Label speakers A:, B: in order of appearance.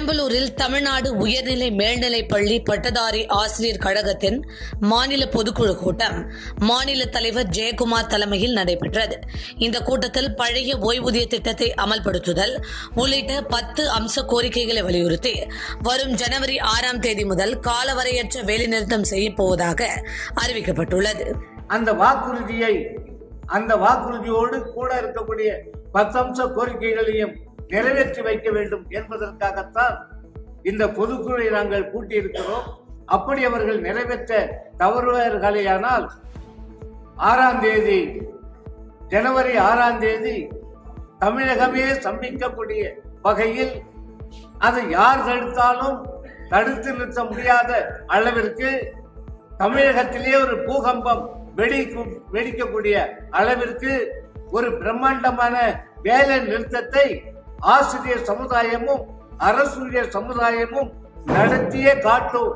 A: பெரம்பலூரில் தமிழ்நாடு உயர்நிலை மேல்நிலைப் பள்ளி பட்டதாரி ஆசிரியர் கழகத்தின் மாநில பொதுக்குழு கூட்டம் மாநில தலைவர் ஜெயக்குமார் தலைமையில் நடைபெற்றது. இந்த கூட்டத்தில் பழைய ஓய்வூதிய திட்டத்தை அமல்படுத்துதல் உள்ளிட்ட 10 அம்ச கோரிக்கைகளை வலியுறுத்தி வரும் ஜனவரி 6ஆம் தேதி முதல் காலவரையற்ற வேலைநிறுத்தம் செய்யப்போவதாக அறிவிக்கப்பட்டுள்ளது.
B: அந்த வாக்குறுதியோடு கூட இருக்கக்கூடிய 10 அம்ச கோரிக்கைகளையும் நிறைவேற்றி வைக்க வேண்டும் என்பதற்காகத்தான் இந்த பொதுக்குழுவை நாங்கள் கூட்டியிருக்கிறோம். அப்படி அவர்கள் நிறைவேற்ற தவறுவார்களேயானால் ஜனவரி 6ஆம் தேதி தமிழகமே சம்பிக்கக்கூடிய வகையில் அதை யார் தடுத்தாலும் தடுத்து நிறுத்த முடியாத அளவிற்கு தமிழகத்திலே ஒரு பூகம்பம் வெடிக்கக்கூடிய அளவிற்கு ஒரு பிரம்மாண்டமான வேலை நிறுத்தத்தை ஆசிரியர் சமுதாயமும் அரசூழியர் சமுதாயமும் நடத்தியே காட்டும்.